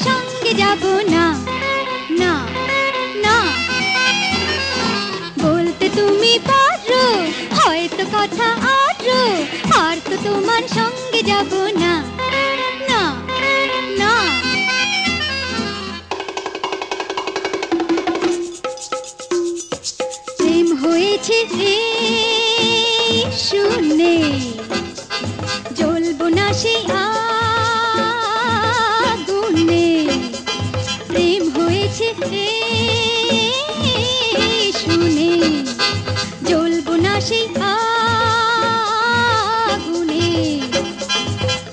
সঙ্গে যাব না, না না। বলতে তুমি পারো হয়তো কথা আরো, আর তো তোমার সঙ্গে যাব না, না না। প্রেম হয়েছে শুনে জ্বলবো না সেই আগুনে। প্রেম হয়েছে শুনে জ্বলবো না সেই আগুনে।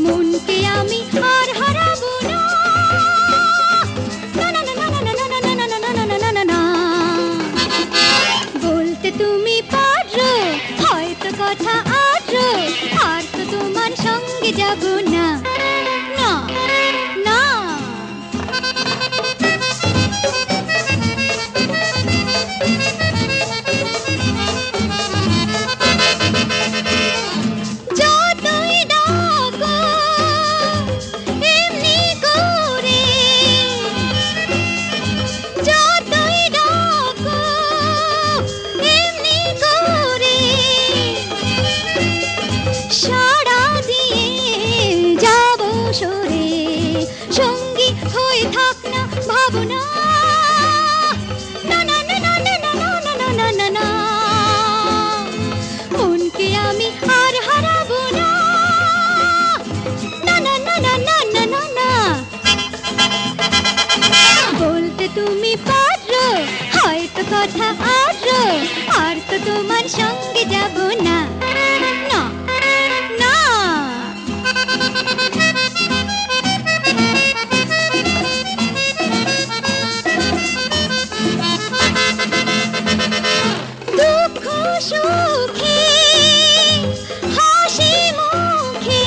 মনকে আমি আর হারাবো না, বলতে তুমি পারো হয়তো কথা আরো, আর তো তোমার সঙ্গে যাব না, না না। যতই ডাকো এমনি করে, যতই ডাকো এমনি করে, সাড়া দিয়ে যাব সরে। সঙ্গী হয়ে থাক না ভাবনা, না না না না না না না না না না। মনকে আমি আর হারাবো না, না না না না না না না না। বলতে তুমি পারো হয়তো কথা আরো, আর তো তোমার সঙ্গে যাব না, না না। দুঃখ সুখে হাসি মুখে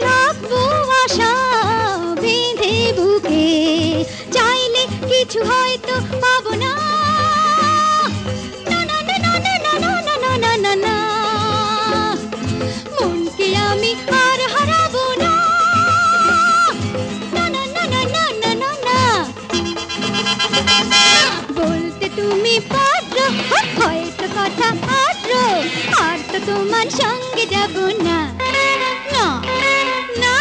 রাখবো আশা বেঁধে বুকে। চাইলে কিছু হয়তো পাবো না, না না না না না না না না না না না। মনকে আমি আর হারাবো না, না না না না না না না না। বলতে তুমি পারো হয়তো কথা আরো, আর তো তোমার সঙ্গে যাব না, না না।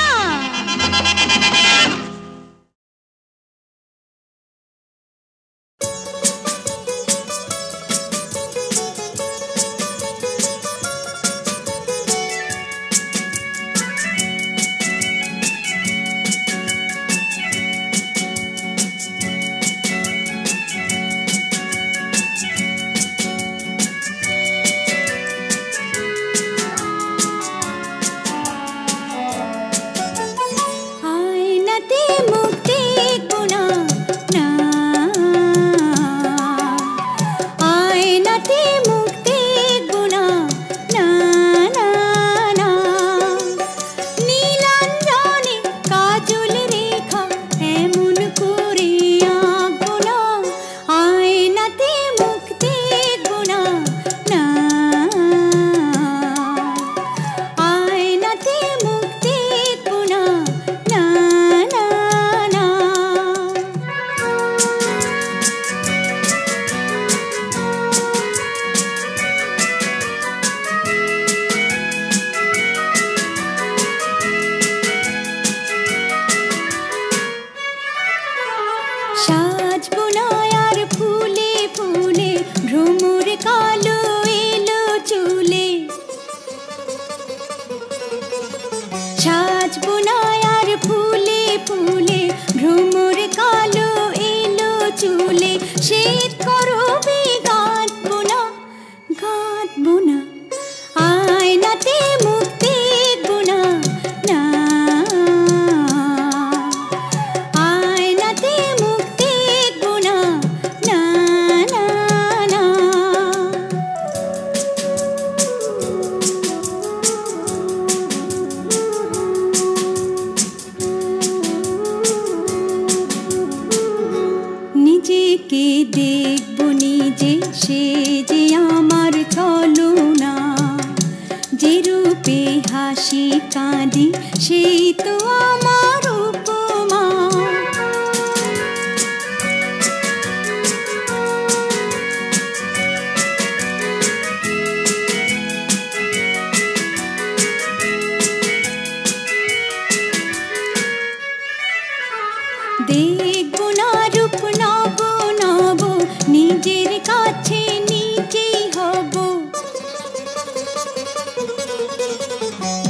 নিজেকে দেখব নিজে, সে যে আমার ছলনা।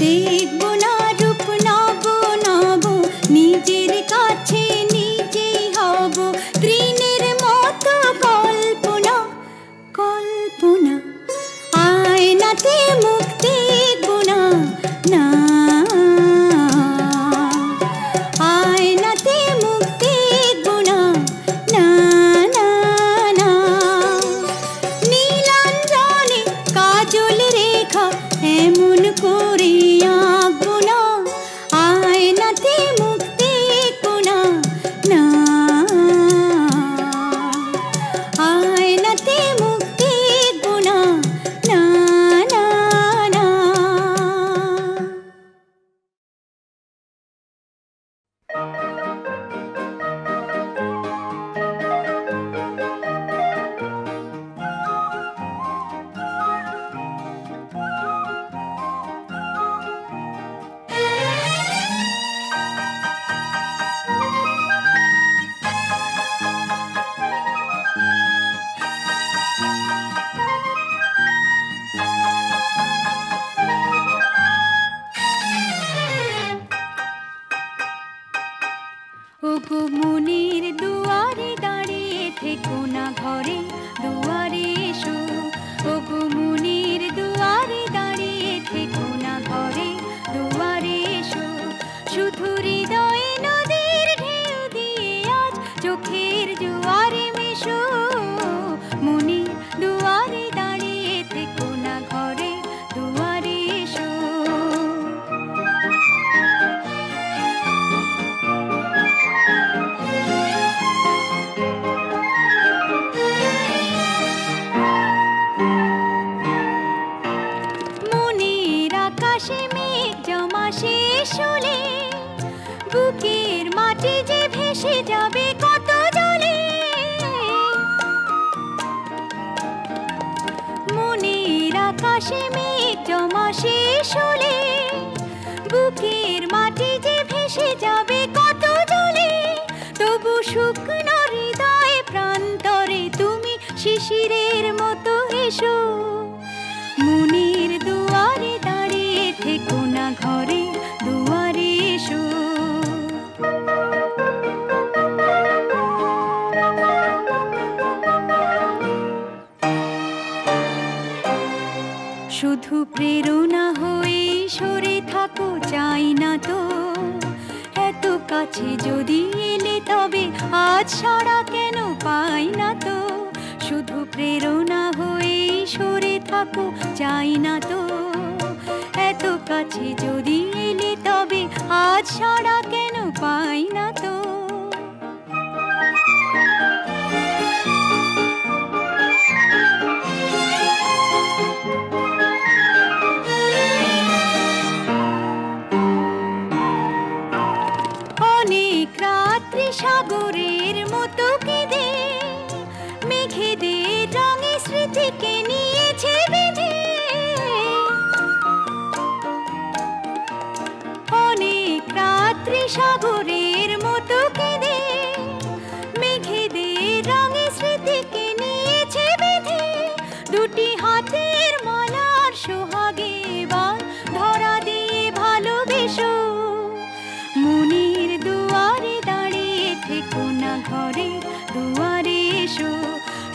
দেখব না রূপ নব নব, নিজের কাছে নিজেই হব তৃণের মতো কল্পনা কল্পনা। আয়নাতে মুখ দেখব না, না আয়নাতে মুখ দেখব না, না না না। নীলাঞ্জনে কাজল রেখা এমন করে আঁকবো না, আয়নাতে মুখ দেখব না, না আয়নাতে মুখ দেখব না, না না না। ওগো মনের দুয়ারে দাঁড়িয়ে থেকো না, ঘরে দুয়ারে এসো। ওগো মনের দুয়ারে দাঁড়িয়ে থেকো না, ঘরে দুয়ারে এসো। শুধু হৃদয়ে নদীর ঢেউ দিয়ে আজ চোখের জোয়ারে মেশো। মনের দুয়ারে দাঁড়িয়ে থেকো না, ঘরে দুয়ারে এসো। আকাশে মেঘ জমা শেষ হলে বুকের মাটি যে ভেসে যাবে কত জলে। মনের আকাশে মেঘ জমা শেষ হলে বুকের মাটি যে ভেসে যাবে কত জলে। তবু শুকনো হৃদয় প্রান্তরে তুমি শিশিরের মতো এসো। মনের দুয়ারে দাঁড়িয়ে থেকো না, ঘরে দুয়ারে এসো। শুধু প্রেরণা হয়ে সরে থাকো, চাই না তো এত কাছে যদি এলে তবে আজ সাড়া কেন পাই না তো। শুধু প্রেরণা হয়ে সরে থাকো, চাই না তো এত কাছে যদি এলে তবে আজ সাড়া কেন পাই না তো। অনেক রাত্রি সাগরের মতো কেঁদে মেঘেদের রঙে স্মৃতিকে নিয়েছে বেঁধে। অনেক রাত্রি সাগরের মতো কেঁদে মেঘেদের রঙে স্মৃতিকে নিয়েছে বেঁধে। দুটি হাতের মালার সোহাগে এবার ধরা দিয়ে ভালোবেসো। মনের দুয়ারে দাঁড়িয়ে থেকো না, ঘরে দুয়ারে এসো।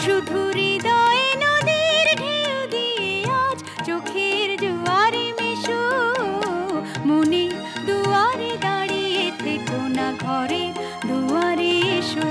শুধু হৃদয়ে নদীর ঢেউ দিয়ে আজ চোখের জোয়ারে মেশো। মনের দুয়ারে দাঁড়িয়ে থেকো না, ঘরে দুয়ারে এসো।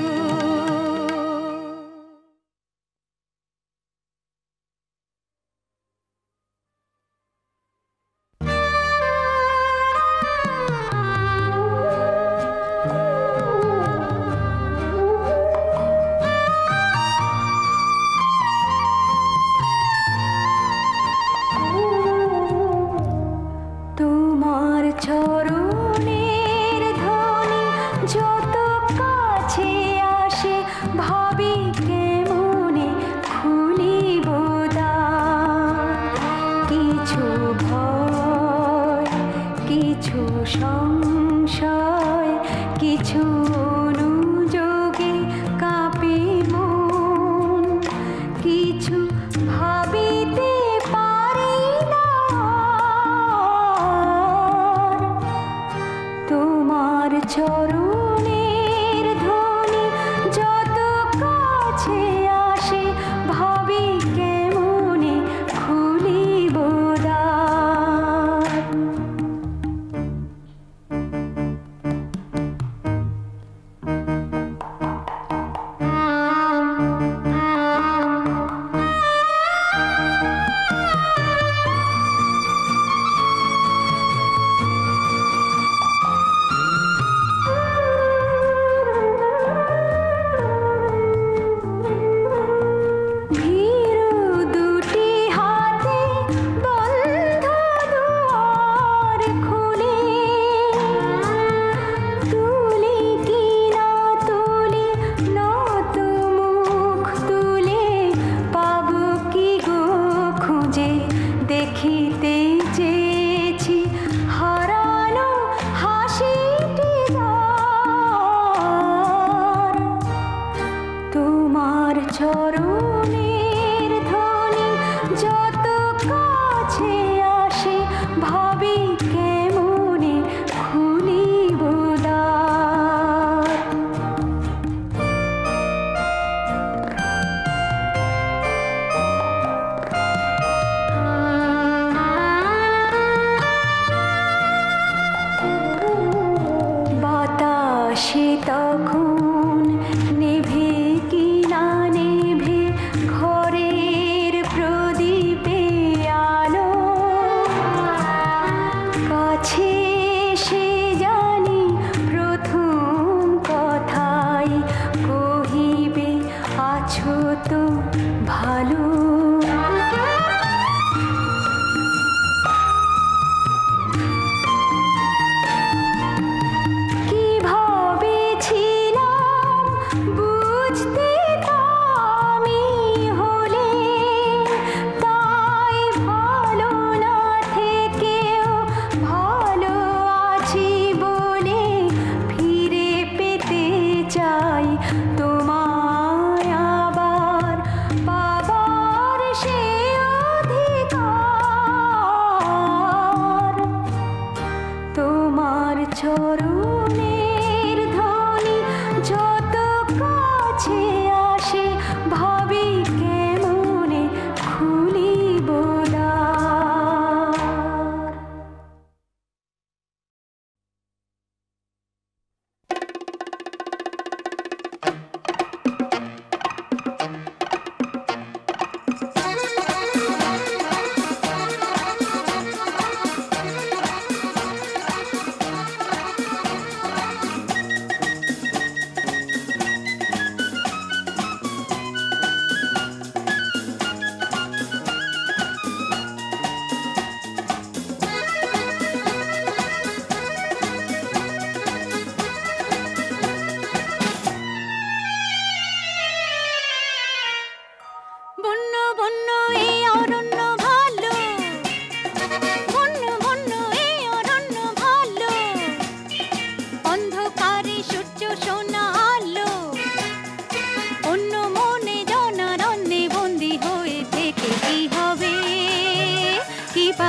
চরণের ধ্বনি যত কাছে আসে ভাবি কেমনে খুলিব দ্বার। কিছু ভয়, কিছু সংশয়, কিছু অনুযোগে কাঁপে মন। কিছু ভাবিতে পারি না,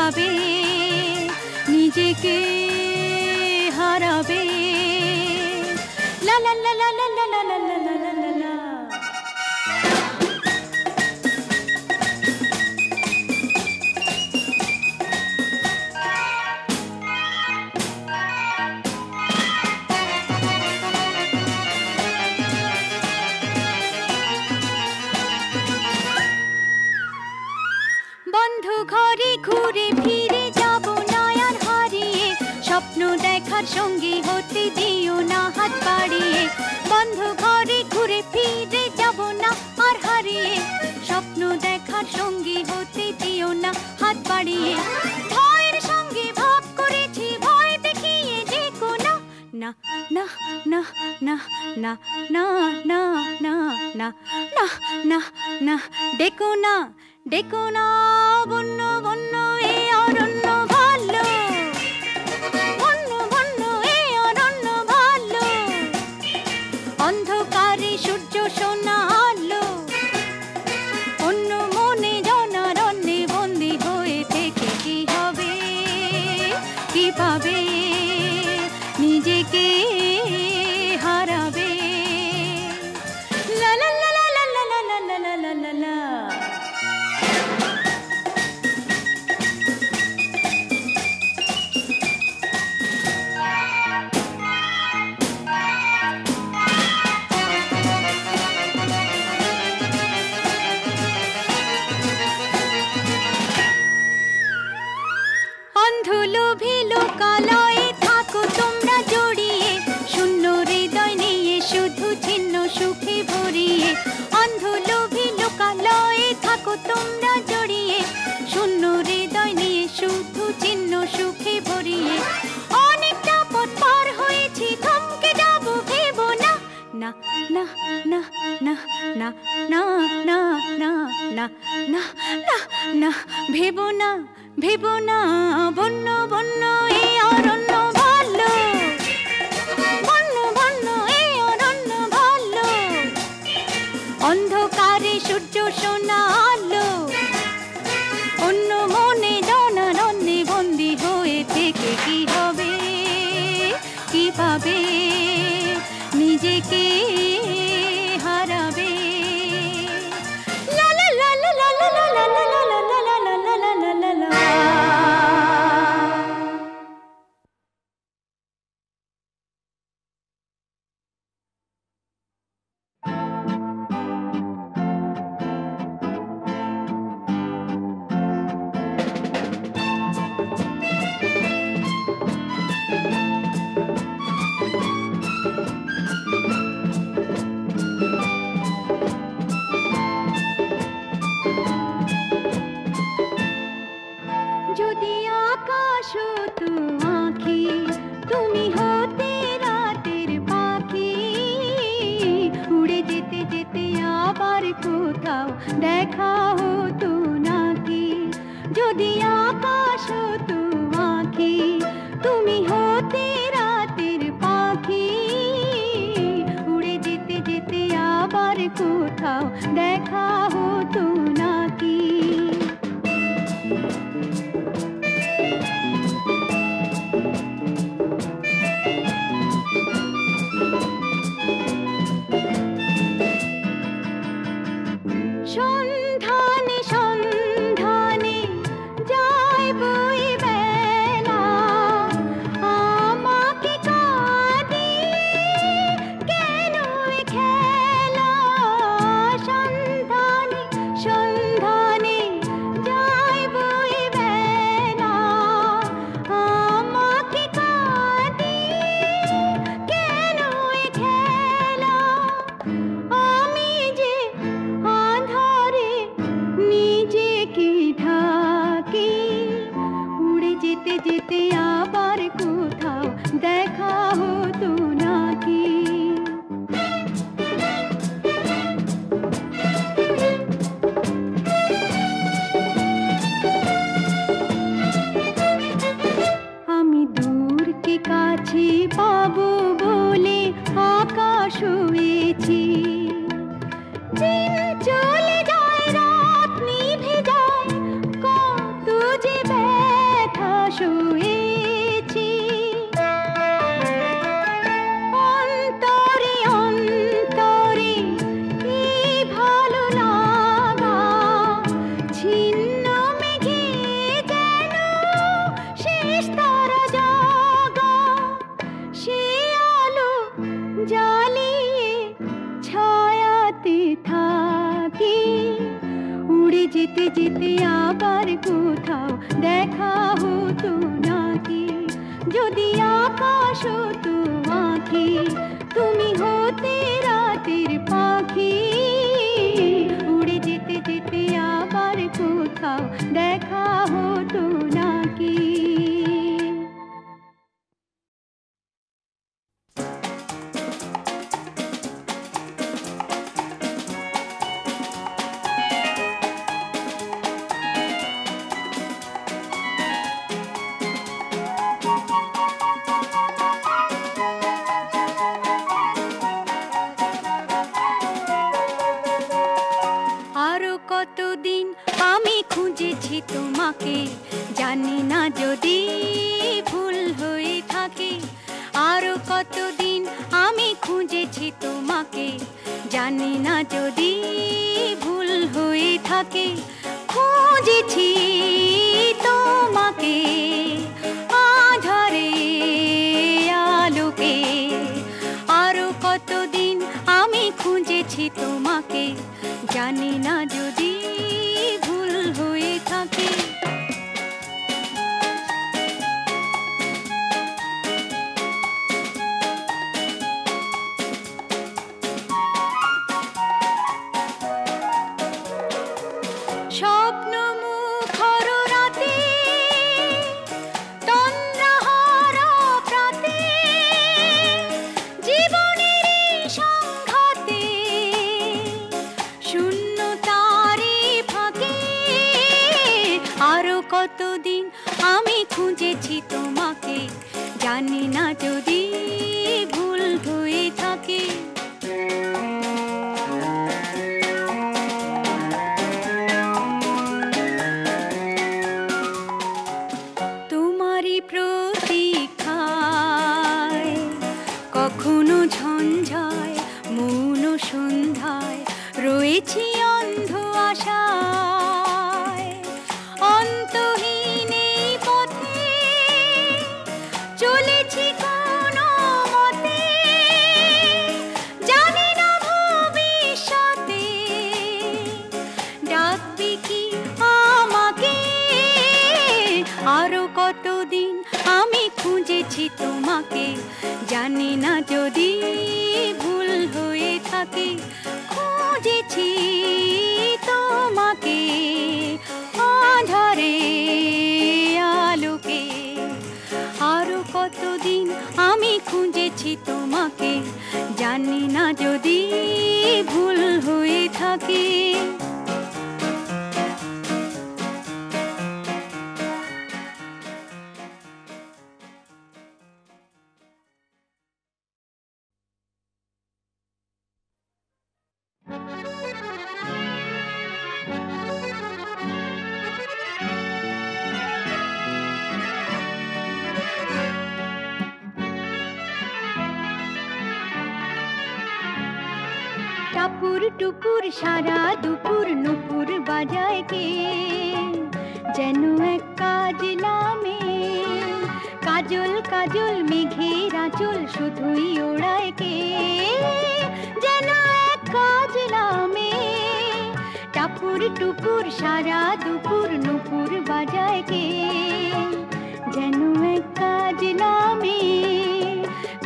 পাবে নিজেকে হারাবে লা লা লা লা লা লা লা লা লা লা লা বন্ধু ঘরে ঘুরে ফিরে যাব না আর হারিয়ে স্বপ্ন দেখার সঙ্গী হতে দিও না হাত বাড়িয়ে বন্ধু ঘরে ঘুরে ফিরে যাব না আর হারিয়ে স্বপ্ন দেখার সঙ্গী হতে দিও না হাত বাড়িয়ে ভয়ের সঙ্গে ভাব করেছি ভয় দেখিয়ে ডেকো না না না না না না না না না না না না না ডেকো না ডেকো না বন্য বন্য এ অরণ্য ভালো বন্য বন্য এ অরণ্য ভালো অন্ধকারে সূর্য সোনা আলো অন্য মনে জনারণ্যে বন্দী হয়ে থেকে কি হবে কি পাবে নিজেকে হারাবে লা লা লা লা লা লা লা লা লা লা লা অন্ধলোভী লোকালয়ে থাকো তোমরা জড়িয়ে শূন্য হৃদয় নিয়ে শুধু ছিন্ন সুখে ভরিয়ে অন্ধলোভী লোকালয়ে থাকো তোমরা জড়িয়ে শূন্য হৃদয় নিয়ে শুধু ছিন্ন সুখে ভরিয়ে অনেকটা পথ পার হয়েছি থমকে যাব ভেবো না না না না না না না না না না না না না ভেবো না ভেবো না বন্য বন্য এ অরণ্য ভালো বন্য বন্য এ অরণ্য ভালো অন্ধকারে সূর্য সোনা আলো অন্য মনে জনারণ্যে বন্দী হয়ে থেকে কি হবে কি পাবে নিজেকে হারাবে লা লা লা লা লা লা লা লা লা লা লা লা লা লা লা যদি আকাশ হতো আঁখি তুমি হতে রাতের পাখি উড়ে যেতে যেতে আবার কোথাও দেখা হতো নাকি যদি আকাশ হতো আঁখি তুমি হতে রাতের পাখি উড়ে যেতে যেতে আবার কোথাও দেখা হতো নাকি সন্ধানে সন্ধানে যা কোথাও দেখা হতো নাকি, যদি আকাশ হতো আঁখি, তুমি হতে রাতের পাখি, উড়ে যেতে যেতে আবার কোথাও দেখা হতো নাকি। কতদিন আমি খুঁজেছি তোমাকে, জানি না যদি ভুল হয়ে থাকে। আরো কতদিন আমি খুঁজেছি তোমাকে, জানি না যদি ভুল হয়ে থাকে। খুঁজেছি তোমাকে আধারে আলোকে, আরো কতদিন আমি খুঁজেছি তোমাকে, জানি না যদি ভুল হয়ে থাকে। স্বপ্ন মুখর রাতে, তন্দ্রাহারা প্রাতে, জীবনের সংঘাতে, শূন্যতারে ফাঁকে। আরো কতদিন আমি খুঁজেছি তোমাকে, জানি না যদি ভুল হয়ে থাকে। তোমারই প্রতীক্ষায় কখনো ঝঞ্ঝায় মৌন সন্ধ্যায় রয়েছি অন্ধ আশায়। অন্তহীন এই পথে চলেছি কোনো মতে, জানি না ভবিষ্যতে ডাকবি কি আমাকে। আরো কতদিন আমি খুঁজেছি তোমাকে, জানি না যদি ভুল হয়ে থাকে। খুঁজেছি তোমাকে আধারে আলোকে, আরো কতদিন আমি খুঁজেছি তোমাকে, জানি না যদি ভুল হয়ে থাকে। টাপুর টুপুর সারা দুপুর নুপুর বাজায় কে, যেন এক কাজলা মেয়ে। কাজল কাজল মেঘের আঁচল শুধুই ওড়ায় কে, যেন এক কাজলা মেয়ে। টাপুর টুপুর সারা দুপুর নুপুর বাজায় কে, যেন এক কাজলা মেয়ে।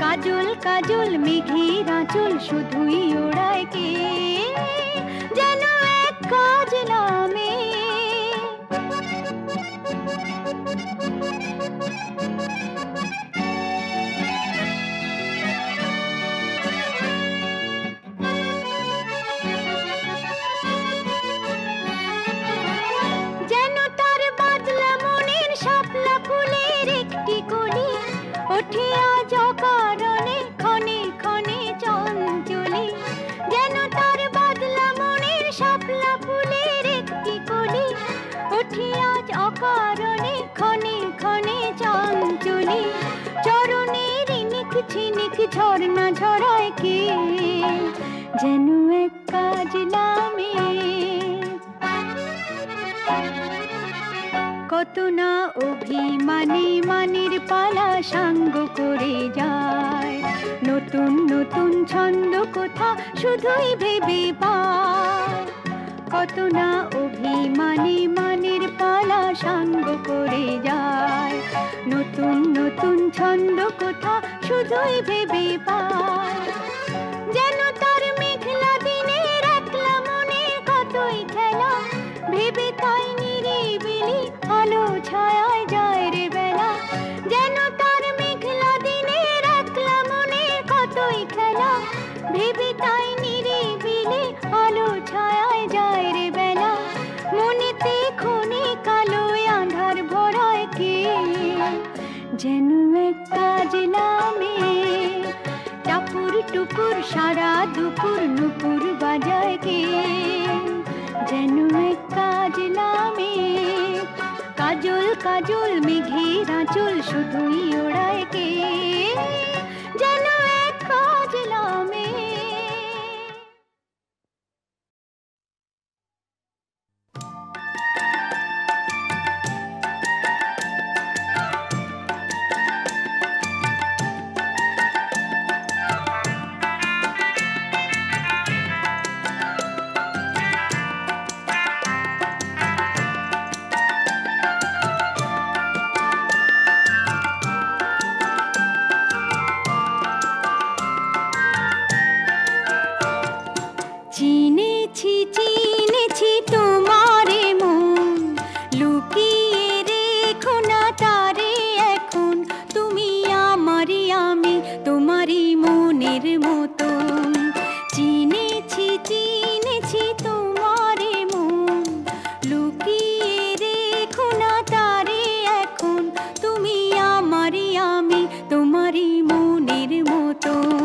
কাজল কাজল মেঘের আঁচল শুধুই ওড়ায় কে, যেন এক কাজলা মেয়ে। যেন তার বাদলা মনের শাপলা ফুলের একটি কলি, ওঠে আজ অকারণে ক্ষণে ক্ষণে চঞ্চলে। যেন তার বাদলা মনের শাপলা ফুলের একটি কলি, ওঠে আজ অকারণে ক্ষণে ক্ষণে চঞ্চলে। চরণের নিক ছিনিক ঝর্ণা ঝরায় কে, যেন এক কাজলা মেয়ে। কত না অভিমানে মানের পালা সাঙ্গ করে যায়, নতুন নতুন ছন্দ কোথা শুধুই ভেবে পায়। কত না অভিমানী মানের পালা সাঙ্গ করে যায়। নতুন নতুন ছন্দ কোথা শুধুই ভেবে পায়। যেন তার মেঘলা দিনের একলা মনে কতই খেলা, ভেবে তাই নিরিবিলি আলো ছায়ায় যায় রে বেলা। যেন তার মেঘলা দিনের একলা মনে কতই খেলা, ভেবে তাই নিরিবিলি আলো ছায়ায় যায় রে বেলা। মনেতে ক্ষণে কালোয় আঁধার ভরায় কে, যেন এক কাজলা মেয়ে টাপুর টুপুর সারা দুপুর নুপুর বাজায় কে। যেন এক কাজলা মেয়ে কাজল কাজল মেঘের আঁচল শুধুই ওড়ায় কে। যেন এক কাজলা মেয়ে। চিনেছি চিনেছি তোমারে মন, লুকিয়ে রেখো না তারে এখন। তুমি আমারই আমি তোমারই মনের মতন। চিনেছি চিনেছি তোমারে মন, লুকিয়ে রেখো না তারে এখন। তুমি আমারই আমি তোমারই মনের মতন।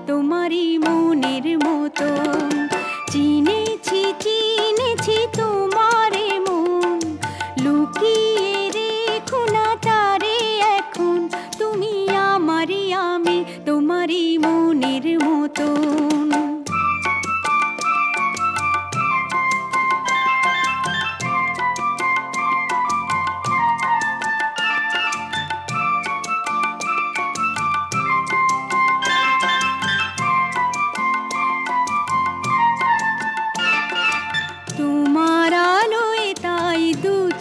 তোমারই মনের মতন। চিনেছি চিনেছি তোমারে মন, লুকিয়ে রেখো না তারে এখন। তুমি আমারই আমি তোমারই মনের মতন।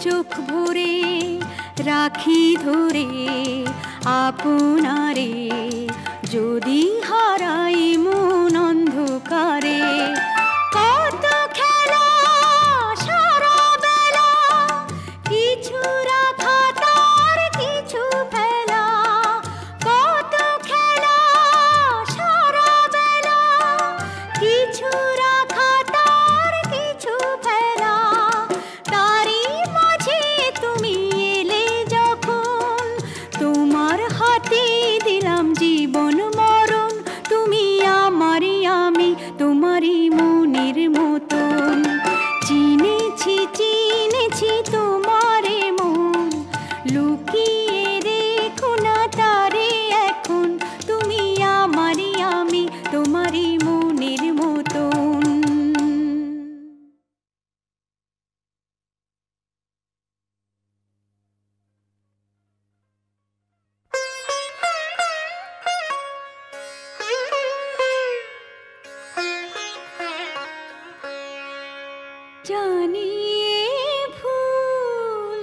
চোখ ভরে রাখি ধরে আপনারে, যদি হারাই মন অন্ধকারে। কত খেলা সারা বেলা, কিছু রাখা তার কিছু ফেলা। কত খেলা সারা বেলা, কিছু রাখা তার কিছু ফেলা। তারই মাঝে তুমি এলে যখন, তোমার হাতে দিলাম জীবন মরণ। তুমি আমারই আমি তোমারই মনের মতন। চিনেছি চিনেছি তোমারে মন, লুকিয়ে রেখো না তারে এখন। তুমি আমারই আমি তোমারই মনের মতন। জানিয়ে ভুল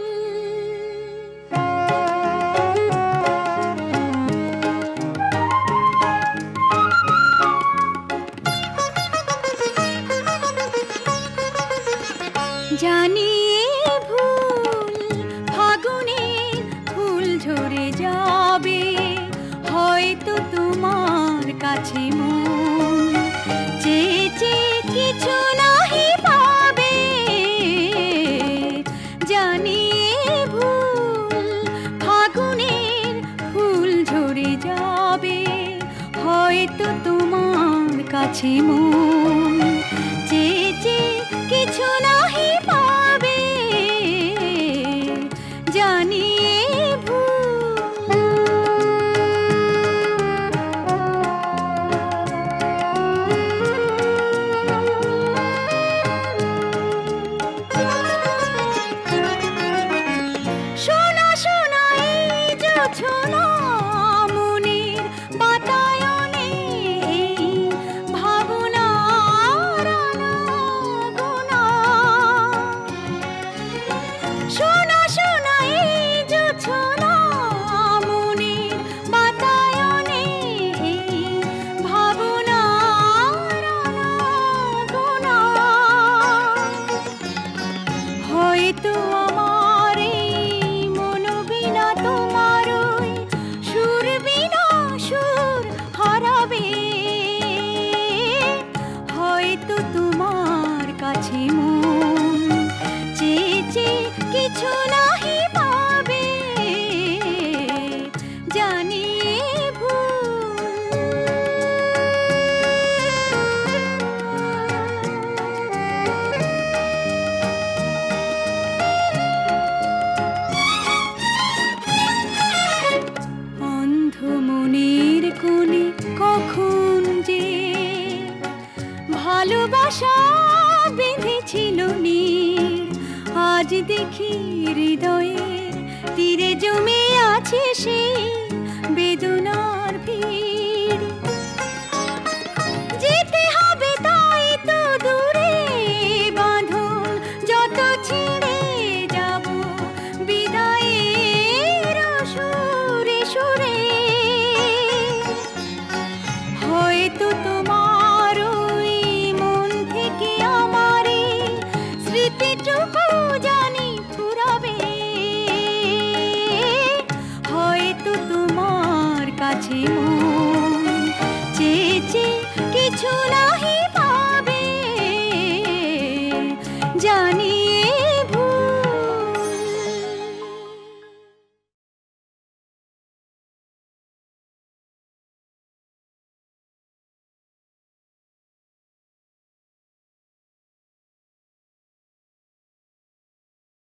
জানিয়ে ভুল ফাগুনের ফুল ঝরে যাবে, হয়তো তোমার কাছে মন চেয়ে চেয়ে কিছু নাহি পাবে। জানিয়ে ভুল ফাগুনের ফুল কাছে মন চেয়ে চেয়ে কিছু নাহি পাবে জানিয়ে শোনা শোনা এই জোছনা মনের বাতায়নে ভাবনার আনাগোনা শোনা শোনা এই জোছনা মনের বাতায়নে ভাবনার আনাগোনা হয়তো আমার এই মন বিনা তোমার ওই সুর বিনা সুর হারাবে হয়তো তোমার কাছে মন চেয়ে চেয়ে কিছু নাহি পাবে জানিয়ে অন্ধ মনের কোণে কখন যে ভালোবাসা বেঁধেছিল নীর আজ দেখি হৃদয়ে তীরে জমে আছে সেই বেদনা